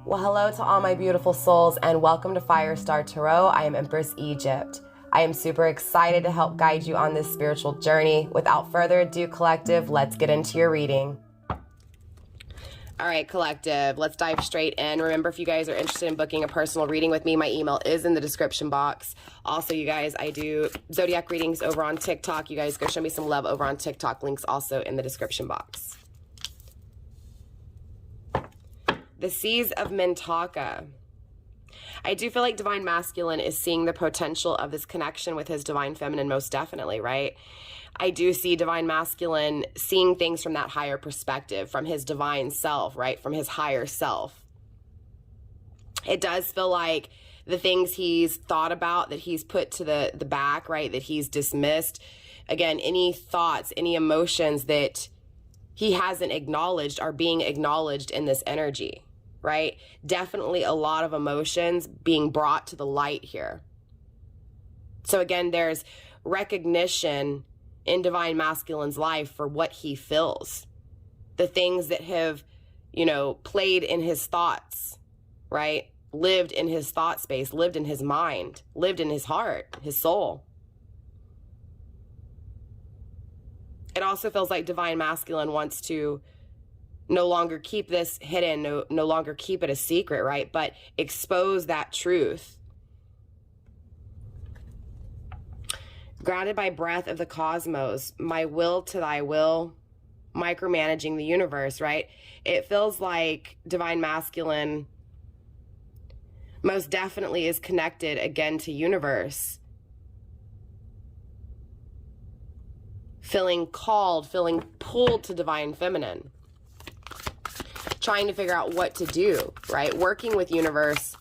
Well, hello to all my beautiful souls and welcome to Firestar Tarot. I am Empress Egypt. I am super excited to help guide you on this spiritual journey. Without further ado, collective, let's get into your reading. All right, collective, let's dive straight in. Remember, if you guys are interested in booking a personal reading with me, my email is in the description box. Also, you guys, I do zodiac readings over on TikTok. You guys go show me some love over on TikTok. Links also in the description box. The Seas of Mintaka. I do feel like Divine Masculine is seeing the potential of this connection with his Divine Feminine, most definitely, right? I do see Divine Masculine seeing things from that higher perspective, from his divine self, right? From his higher self. It does feel like the things he's thought about, that he's put to the back, right? That he's dismissed. Again, any thoughts, any emotions that he hasn't acknowledged are being acknowledged in this energy, right? Definitely a lot of emotions being brought to the light here. So again, there's recognition in Divine Masculine's life for what he feels. The things that have, played in his thoughts, right? Lived in his thought space, lived in his mind, lived in his heart, his soul. It also feels like Divine Masculine wants to no longer keep this hidden, no longer keep it a secret, right? But expose that truth. Grounded by breath of the cosmos, my will to thy will, micromanaging the universe, right? It feels like Divine Masculine most definitely is connected again to universe. Feeling called, feeling pulled to Divine Feminine. Trying to figure out what to do, right? Working with universe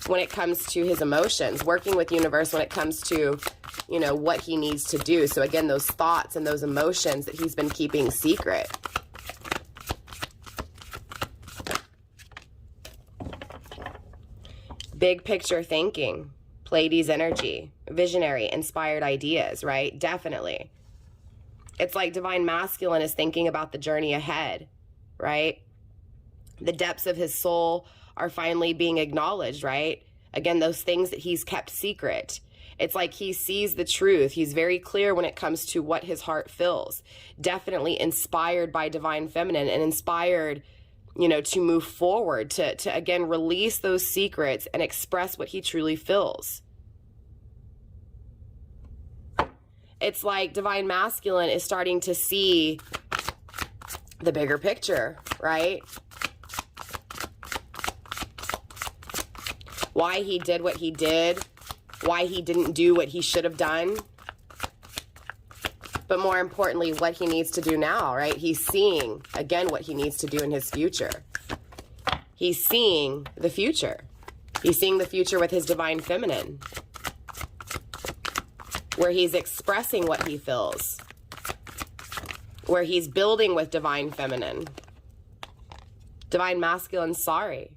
when it comes to his emotions. Working with universe when it comes to, what he needs to do. So again, those thoughts and those emotions that he's been keeping secret. Big picture thinking. Pleiades energy. Visionary, inspired ideas, right? Definitely. It's like Divine Masculine is thinking about the journey ahead, right? The depths of his soul are finally being acknowledged, right? Again, those things that he's kept secret. It's like he sees the truth. He's very clear when it comes to what his heart feels. Definitely inspired by Divine Feminine and inspired, to move forward, to again, release those secrets and express what he truly feels. It's like Divine Masculine is starting to see the bigger picture, right? Why he did what he did, why he didn't do what he should have done, but more importantly, what he needs to do now, right? He's seeing, again, what he needs to do in his future. He's seeing the future. He's seeing the future with his Divine Feminine, where he's expressing what he feels, where he's building with Divine Feminine. Divine Masculine, sorry.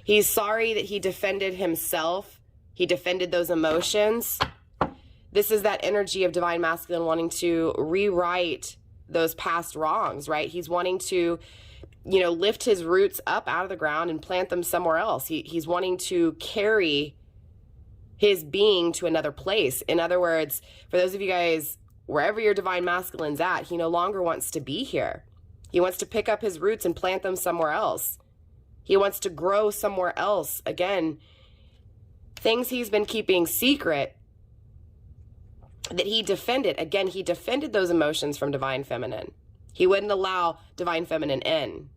He's sorry that he defended himself. He defended those emotions. This is that energy of Divine Masculine wanting to rewrite those past wrongs, right? He's wanting to, lift his roots up out of the ground and plant them somewhere else. He's wanting to carry his being to another place. In other words, for those of you guys, wherever your Divine Masculine's at, he no longer wants to be here. He wants to pick up his roots and plant them somewhere else. He wants to grow somewhere else. Again, things he's been keeping secret that he defended. Again, he defended those emotions from Divine Feminine. He wouldn't allow Divine Feminine in.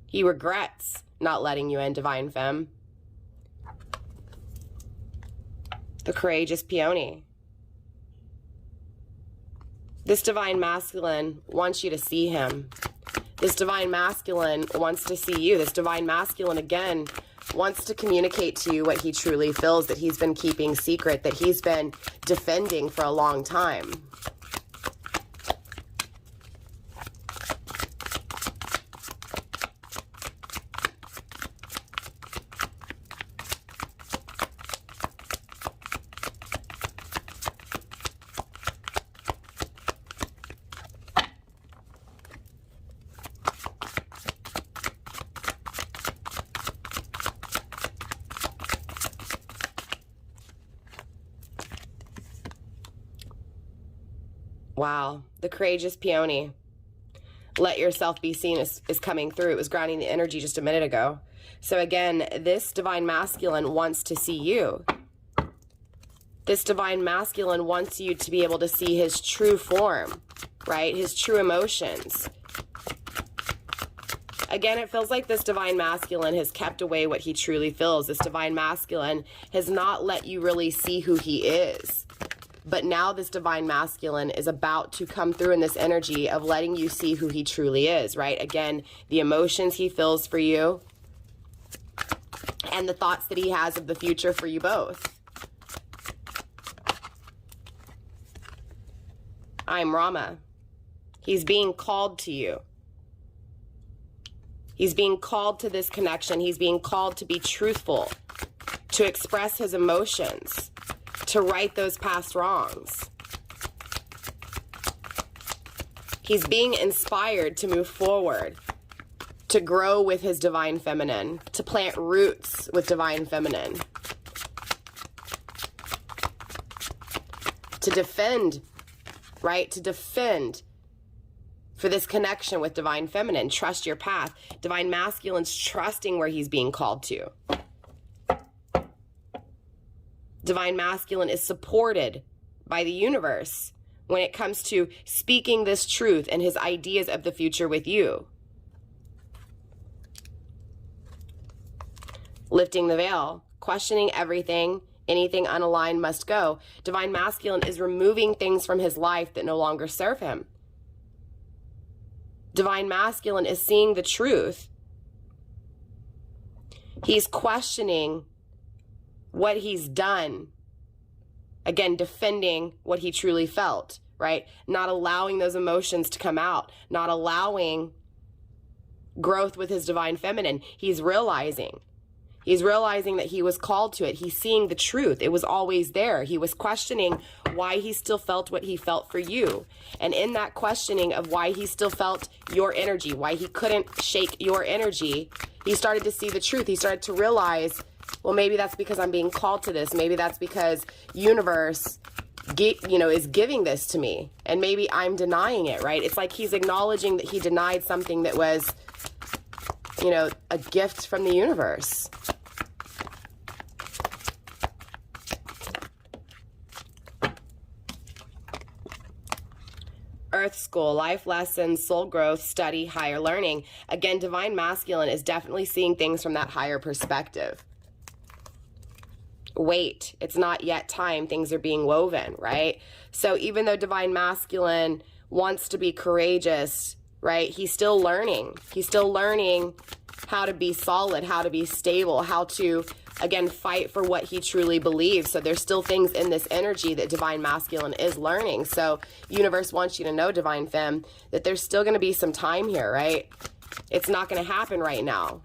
He regrets not letting you in, Divine Femme. The courageous peony. This Divine Masculine wants you to see him. This Divine Masculine wants to see you. This Divine Masculine, again, wants to communicate to you what he truly feels, that he's been keeping secret, that he's been defending for a long time. Wow. The courageous peony. Let yourself be seen is coming through. It was grounding the energy just a minute ago. So again, this divine masculine wants to see you. This divine masculine wants you to be able to see his true form, right? His true emotions. Again, it feels like this divine masculine has kept away what he truly feels. This divine masculine has not let you really see who he is. But now this divine masculine is about to come through in this energy of letting you see who he truly is, right? Again, the emotions he feels for you and the thoughts that he has of the future for you both. I'm Rama. He's being called to you. He's being called to this connection. He's being called to be truthful, to express his emotions, to right those past wrongs. He's being inspired to move forward, to grow with his divine feminine, to plant roots with divine feminine, to defend, right? To defend for this connection with divine feminine. Trust your path. Divine masculine's trusting where he's being called to. Divine masculine is supported by the universe when it comes to speaking this truth and his ideas of the future with you. Lifting the veil, questioning everything, anything unaligned must go. Divine masculine is removing things from his life that no longer serve him. Divine masculine is seeing the truth. He's questioning what he's done. Again, defending what he truly felt, right? Not allowing those emotions to come out, not allowing growth with his divine feminine. He's realizing that he was called to it. He's seeing the truth. It was always there. He was questioning why he still felt what he felt for you. And in that questioning of why he still felt your energy, why he couldn't shake your energy, he started to see the truth. He started to realize, well, maybe that's because I'm being called to this. Maybe that's because universe, is giving this to me. And maybe I'm denying it, right? It's like he's acknowledging that he denied something that was, a gift from the universe. Earth school, life lessons, soul growth, study, higher learning. Again, divine masculine is definitely seeing things from that higher perspective. Wait, it's not yet time. Things are being woven, right? So even though divine masculine wants to be courageous, right, he's still learning. He's still learning how to be solid, how to be stable, how to, again, fight for what he truly believes. So there's still things in this energy that divine masculine is learning. So universe wants you to know, divine femme, that there's still going to be some time here, right? It's not going to happen right now.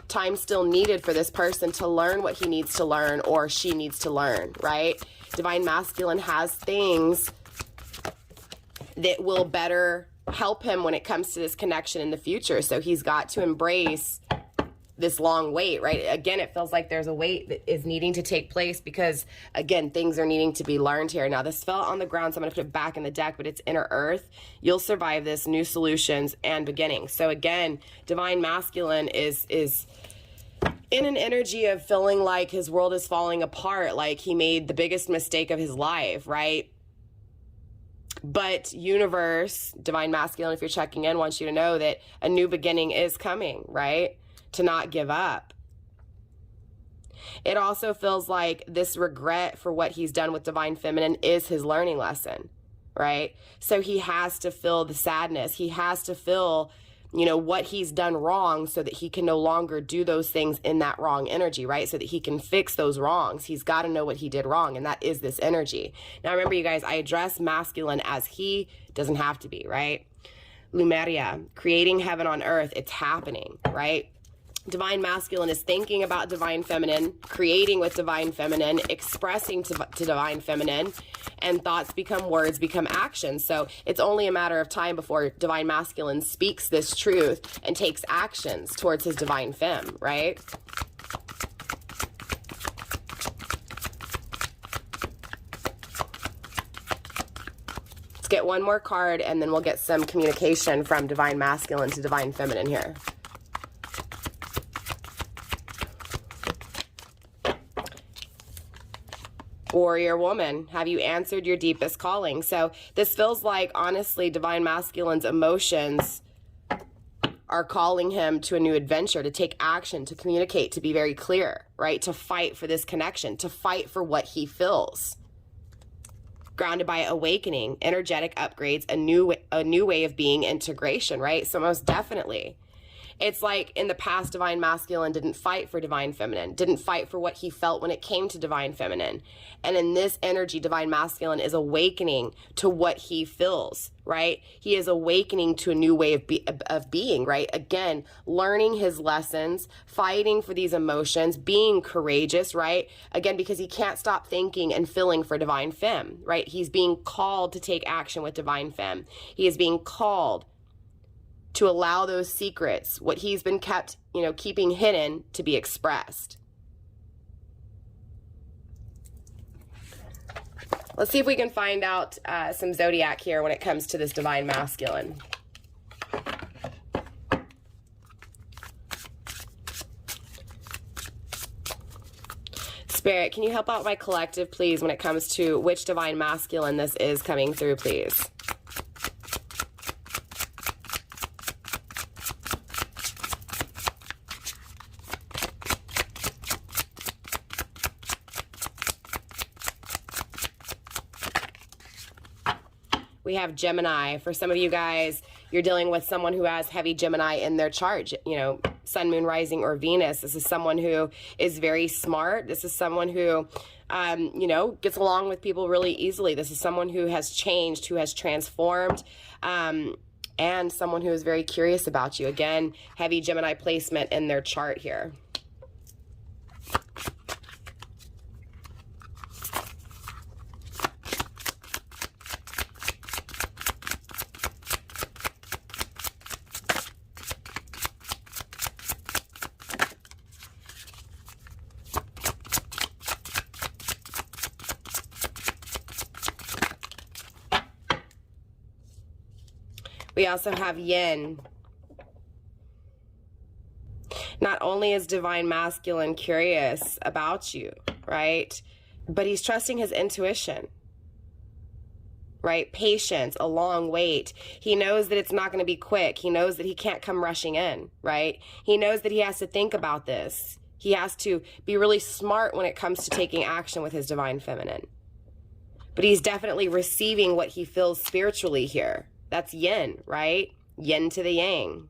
Time still needed for this person to learn what he needs to learn or she needs to learn, right? Divine masculine has things that will better help him when it comes to this connection in the future. So he's got to embrace this long wait, right? Again, it feels like there's a wait that is needing to take place because, again, things are needing to be learned here. Now, this fell on the ground, so I'm going to put it back in the deck, but it's inner earth. You'll survive this, new solutions and beginnings. So again, divine masculine is in an energy of feeling like his world is falling apart, like he made the biggest mistake of his life, right? But universe, divine masculine, if you're checking in, wants you to know that a new beginning is coming, right? To not give up. It also feels like this regret for what he's done with divine feminine is his learning lesson, right? So he has to feel the sadness. He has to feel, what he's done wrong so that he can no longer do those things in that wrong energy, right? So that he can fix those wrongs. He's got to know what he did wrong, and that is this energy. Now, remember, you guys, I address masculine as he, doesn't have to be, right? Lumeria, creating heaven on earth, it's happening, right? Divine masculine is thinking about divine feminine, creating with divine feminine, expressing to divine feminine, and thoughts become words, become actions. So it's only a matter of time before divine masculine speaks this truth and takes actions towards his divine femme, right? get one more card, and then we'll get some communication from Divine Masculine to Divine Feminine here. Warrior Woman, have you answered your deepest calling? So this feels like, honestly, Divine Masculine's emotions are calling him to a new adventure, to take action, to communicate, to be very clear, right? To fight for this connection, to fight for what he feels. Grounded by awakening, energetic upgrades, a new way of being, integration, right? So most definitely. It's like in the past, Divine Masculine didn't fight for Divine Feminine, didn't fight for what he felt when it came to Divine Feminine. And in this energy, Divine Masculine is awakening to what he feels, right? He is awakening to a new way of being, right? Again, learning his lessons, fighting for these emotions, being courageous, right? Again, because he can't stop thinking and feeling for Divine Femme, right? He's being called to take action with Divine Femme. He is being called to allow those secrets, what he's been kept, keeping hidden, to be expressed. Let's see if we can find out some zodiac here when it comes to this Divine Masculine. Spirit, can you help out my collective, please, when it comes to which Divine Masculine this is coming through, please? We have Gemini. For some of you guys, you're dealing with someone who has heavy Gemini in their chart, Sun, Moon, Rising, or Venus. This is someone who is very smart. This is someone who, gets along with people really easily. This is someone who has changed, who has transformed, and someone who is very curious about you. Again, heavy Gemini placement in their chart here. We also have Yin. Not only is Divine Masculine curious about you, right? But he's trusting his intuition, right? Patience, a long wait. He knows that it's not going to be quick. He knows that he can't come rushing in, right? He knows that he has to think about this. He has to be really smart when it comes to taking action with his Divine Feminine. But he's definitely receiving what he feels spiritually here. That's Yin, right? Yin to the Yang.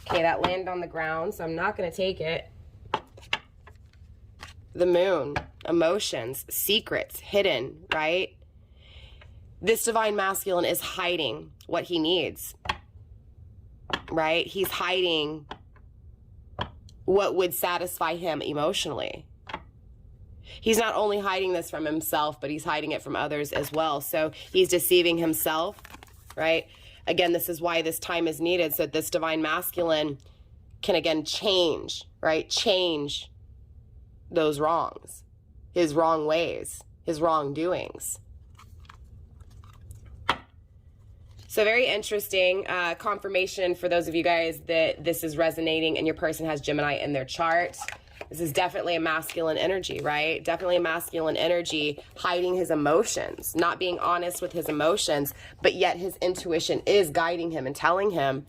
Okay, that landed on the ground, so I'm not going to take it. The Moon, emotions, secrets, hidden, right? This Divine Masculine is hiding what he needs, right? He's hiding what would satisfy him emotionally. He's not only hiding this from himself, but he's hiding it from others as well. So he's deceiving himself, right? Again, this is why this time is needed, so that this Divine Masculine can again change, right? Change those wrongs, his wrong ways, his wrongdoings. So very interesting confirmation for those of you guys that this is resonating and your person has Gemini in their chart. This is definitely a masculine energy, right? Definitely a masculine energy, hiding his emotions, not being honest with his emotions, but yet his intuition is guiding him and telling him,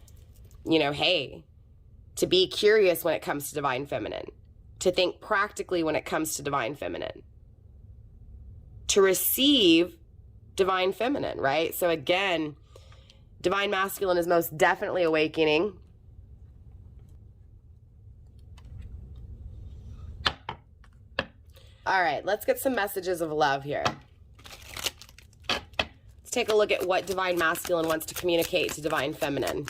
hey, to be curious when it comes to Divine Feminine, to think practically when it comes to Divine Feminine, to receive Divine Feminine, right? So again, Divine Masculine is most definitely awakening. All right, let's get some messages of love here. Let's take a look at what Divine Masculine wants to communicate to Divine Feminine.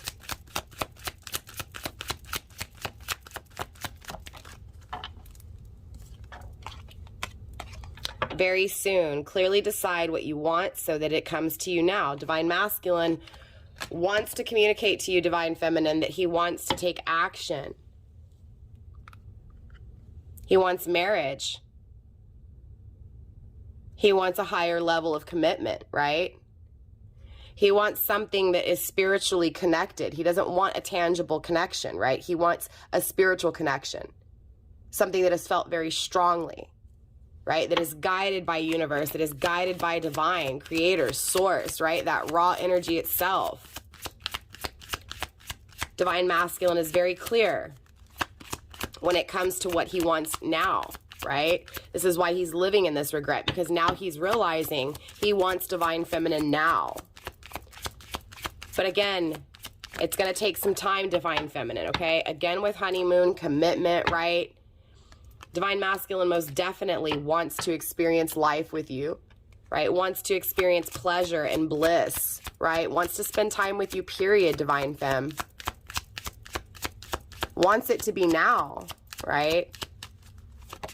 Very soon, clearly decide what you want so that it comes to you now. Divine Masculine wants to communicate to you, Divine Feminine, that he wants to take action. He wants marriage. He wants a higher level of commitment, right? He wants something that is spiritually connected. He doesn't want a tangible connection, right? He wants a spiritual connection, something that is felt very strongly, right? That is guided by universe, that is guided by divine, creator, source, right? That raw energy itself. Divine masculine is very clear when it comes to what he wants now, right? This is why he's living in this regret, because now he's realizing he wants divine feminine now. But again, it's going to take some time, divine feminine, okay? Again, with honeymoon, commitment, right? Divine masculine most definitely wants to experience life with you, right? Wants to experience pleasure and bliss, right? Wants to spend time with you, period, divine femme. Wants it to be now, right?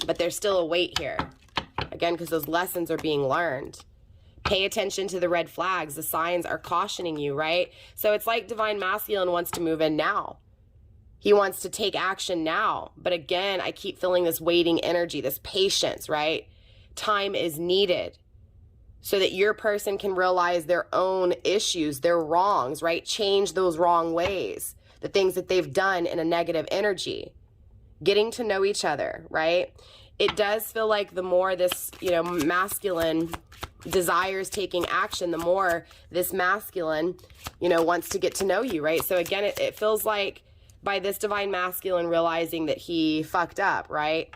But there's still a wait here. Again, because those lessons are being learned. Pay attention to the red flags. The signs are cautioning you, right? So it's like divine masculine wants to move in now. He wants to take action now. But again, I keep feeling this waiting energy, this patience, right? Time is needed so that your person can realize their own issues, their wrongs, right? Change those wrong ways, the things that they've done in a negative energy. Getting to know each other, right? It does feel like the more this, masculine desires taking action, the more this masculine, wants to get to know you, right? So again, it feels like by this divine masculine realizing that he fucked up, right?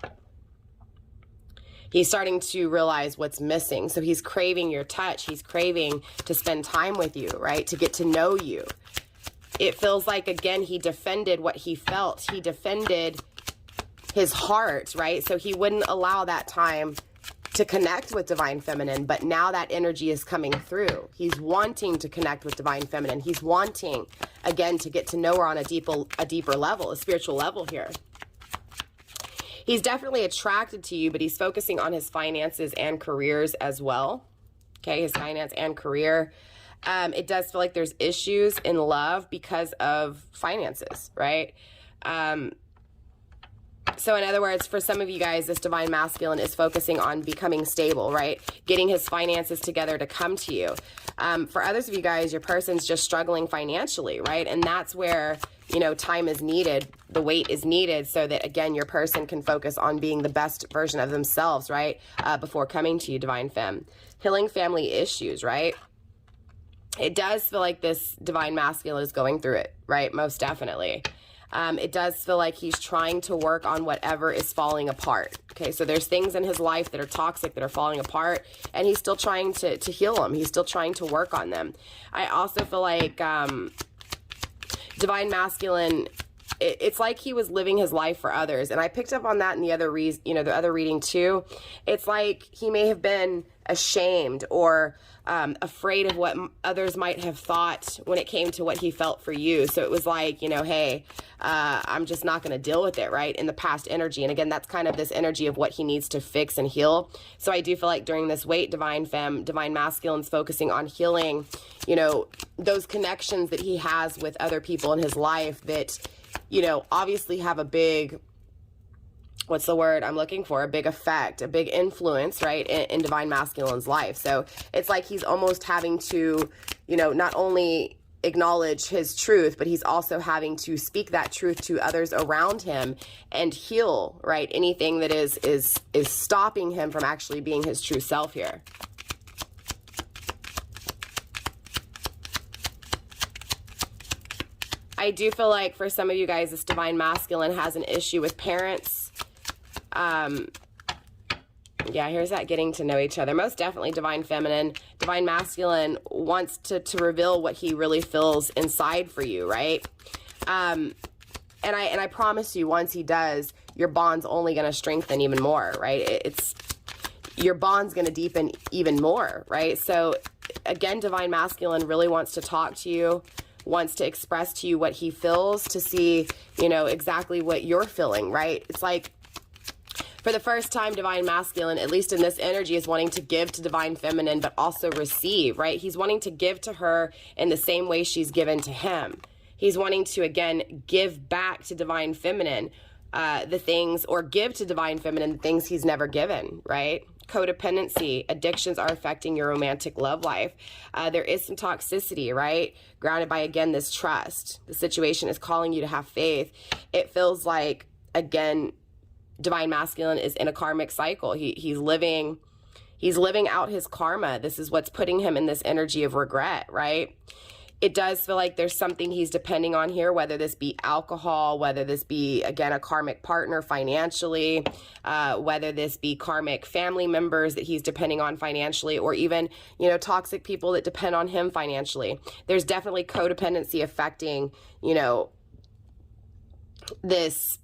He's starting to realize what's missing. So he's craving your touch. He's craving to spend time with you, right? To get to know you. It feels like, again, he defended what he felt. He defended his heart, right? So he wouldn't allow that time to connect with divine feminine, but now that energy is coming through. He's wanting to connect with divine feminine. He's wanting, again, to get to know her on a deeper level, a spiritual level here. He's definitely attracted to you, but he's focusing on his finances and careers as well. Okay, his finance and career. It does feel like there's issues in love because of finances, right? So in other words, for some of you guys, this divine masculine is focusing on becoming stable, right? Getting his finances together to come to you. For others of you guys, your person's just struggling financially, right? And that's where, time is needed. The wait is needed so that, again, your person can focus on being the best version of themselves, right? Before coming to you, divine femme. Healing family issues, right? It does feel like this divine masculine is going through it, right? Most definitely. It does feel like he's trying to work on whatever is falling apart. Okay, so there's things in his life that are toxic, that are falling apart, and he's still trying to heal them. He's still trying to work on them. I also feel like divine masculine, it's like he was living his life for others, and I picked up on that in the other the other reading too. It's like he may have been ashamed or afraid of what others might have thought when it came to what he felt for you. So it was like, hey, I'm just not going to deal with it, right? In the past energy. And again, that's kind of this energy of what he needs to fix and heal. So I do feel like during this wait, divine femme, divine masculine's focusing on healing, those connections that he has with other people in his life that, obviously have a big, what's the word I'm looking for? A big effect, a big influence, right, in divine masculine's life. So it's like he's almost having to, not only acknowledge his truth, but he's also having to speak that truth to others around him and heal, right, anything that is stopping him from actually being his true self here. I do feel like for some of you guys, this divine masculine has an issue with parents. Yeah, here's that getting to know each other. Most definitely divine feminine. Divine masculine wants to reveal what he really feels inside for you, right? And I promise you, once he does, your bond's only going to strengthen even more, right? Your bond's going to deepen even more, right? So again, divine masculine really wants to talk to you, wants to express to you what he feels, to see, exactly what you're feeling, right? It's like, for the first time, divine masculine, at least in this energy, is wanting to give to divine feminine, but also receive, right? He's wanting to give to her in the same way she's given to him. He's wanting to, again, give back to divine feminine the things, or give to divine feminine the things he's never given, right? Codependency, addictions are affecting your romantic love life. There is some toxicity, right? Grounded by, again, this trust. The situation is calling you to have faith. It feels like, again, divine masculine is in a karmic cycle. He's living out his karma. This is what's putting him in this energy of regret, right? It does feel like there's something he's depending on here, whether this be alcohol, whether this be, again, a karmic partner financially, whether this be karmic family members that he's depending on financially, or even, you know, toxic people that depend on him financially. There's definitely codependency affecting, you know, this.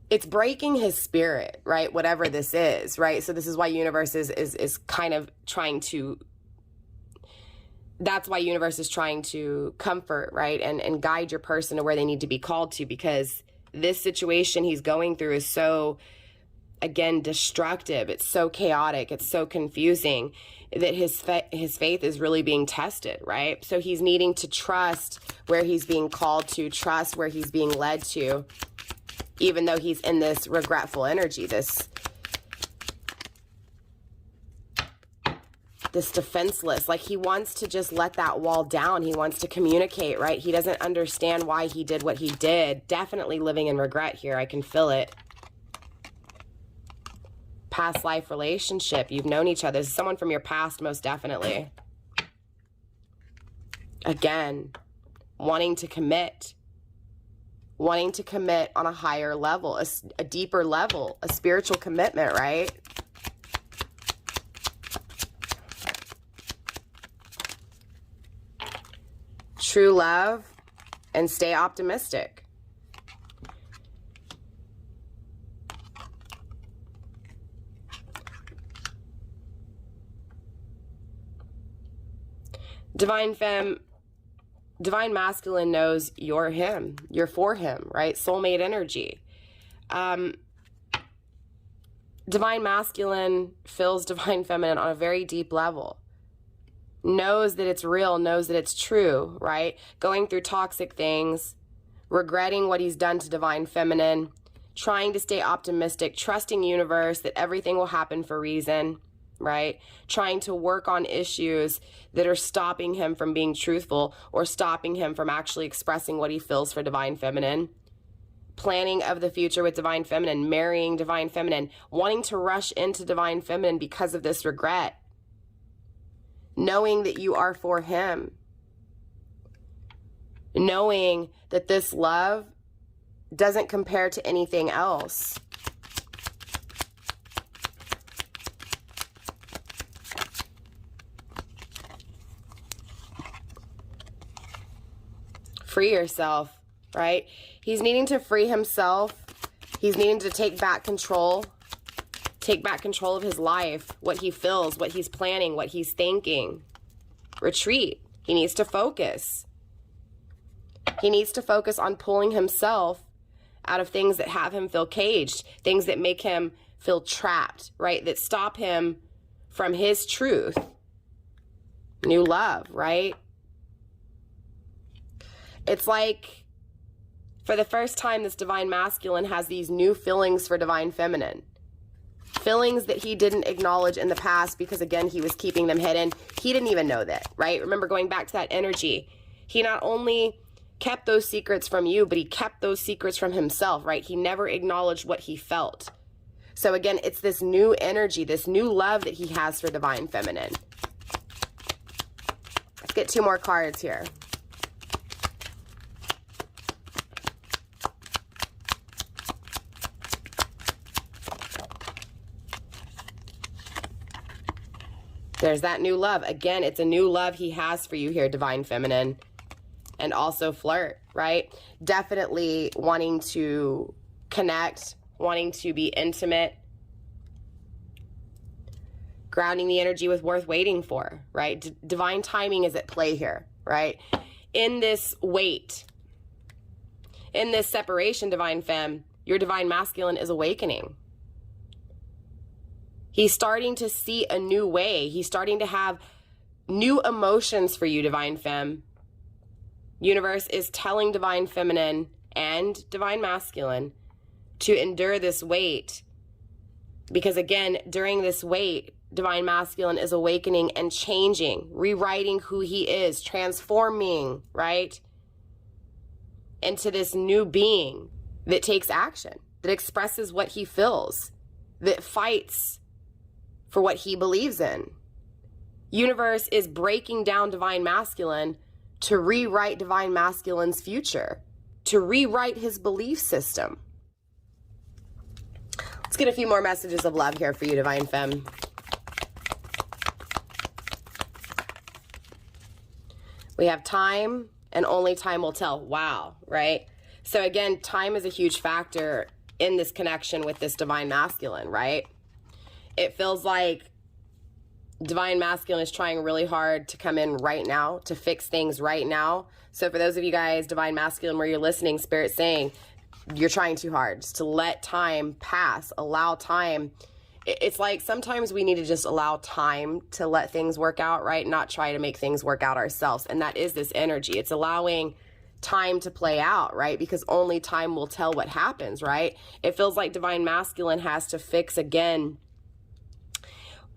It's breaking his spirit, right? Whatever this is, right? So this is why universe is kind of trying to, that's why universe is trying to comfort, right? And guide your person to where they need to be called to, because this situation he's going through is so, again, destructive. It's so chaotic. It's so confusing that his faith is really being tested, right? So he's needing to trust where he's being called to, trust where he's being led to, even though he's in this regretful energy, this defenseless, like he wants to just let that wall down. He wants to communicate, right? He doesn't understand why he did what he did. Definitely living in regret here. I can feel it. Past life relationship. You've known each other. This is someone from your past, most definitely. Again, wanting to commit on a higher level, a deeper level, a spiritual commitment, right? True love, and stay optimistic. Divine femme, divine masculine knows you're him. You're for him, right? Soulmate energy. Divine masculine feels divine feminine on a very deep level. Knows that it's real, knows that it's true, right? Going through toxic things, regretting what he's done to divine feminine, trying to stay optimistic, trusting universe that everything will happen for a reason, right? Trying to work on issues that are stopping him from being truthful or stopping him from actually expressing what he feels for divine feminine. Planning of the future with divine feminine, marrying divine feminine, wanting to rush into divine feminine because of this regret. Knowing that you are for him. Knowing that this love doesn't compare to anything else. Free yourself, right? He's needing to free himself. He's needing to take back control. Take back control of his life, what he feels, what he's planning, what he's thinking. Retreat. He needs to focus. He needs to focus on pulling himself out of things that have him feel caged, things that make him feel trapped, right? That stop him from his truth. New love, right? It's like, for the first time, this divine masculine has these new feelings for divine feminine. Feelings that he didn't acknowledge in the past because, again, he was keeping them hidden. He didn't even know that, right? Remember, going back to that energy, he not only kept those secrets from you, but he kept those secrets from himself, right? He never acknowledged what he felt. So again, it's this new energy, this new love that he has for divine feminine. Let's get 2 more cards here. There's that new love. Again, it's a new love he has for you here, divine feminine. And also flirt, right? Definitely wanting to connect, wanting to be intimate. Grounding the energy with worth waiting for, right? Divine timing is at play here, right? In this wait, in this separation, divine femme, your divine masculine is awakening. He's starting to see a new way. He's starting to have new emotions for you, divine femme. Universe is telling divine feminine and divine masculine to endure this weight. Because again, during this weight, divine masculine is awakening and changing, rewriting who he is, transforming, right, into this new being that takes action, that expresses what he feels, that fights for what he believes in. Universe is breaking down divine masculine to rewrite divine masculine's future, to rewrite his belief system. Let's get a few more messages of love here for you, divine femme. We have time, and only time will tell. Wow, right? So again, time is a huge factor in this connection with this divine masculine, right? It feels like divine masculine is trying really hard to come in right now, to fix things right now. So for those of you guys, divine masculine, where you're listening, Spirit saying, you're trying too hard, just to let time pass, allow time. It's like sometimes we need to just allow time to let things work out, right? Not try to make things work out ourselves. And that is this energy. It's allowing time to play out, right? Because only time will tell what happens, right? It feels like divine masculine has to fix again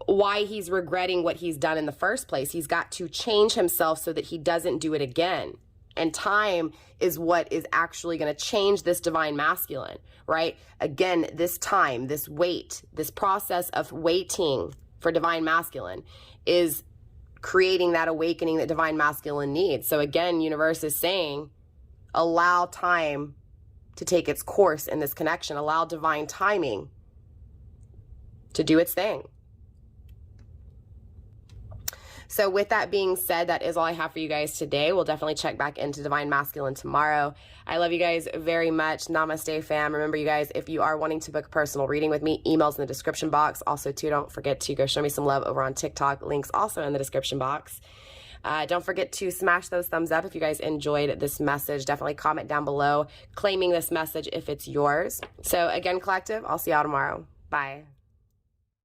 why he's regretting what he's done in the first place. He's got to change himself so that he doesn't do it again. And time is what is actually going to change this divine masculine, right? Again, this time, this wait, this process of waiting for divine masculine is creating that awakening that divine masculine needs. So again, universe is saying, allow time to take its course in this connection. Allow divine timing to do its thing. So with that being said, that is all I have for you guys today. We'll definitely check back into divine masculine tomorrow. I love you guys very much. Namaste, fam. Remember, you guys, if you are wanting to book a personal reading with me, emails in the description box. Also, too, don't forget to go show me some love over on TikTok. Links also in the description box. Don't forget to smash those thumbs up if you guys enjoyed this message. Definitely comment down below claiming this message if it's yours. So again, collective, I'll see y'all tomorrow. Bye.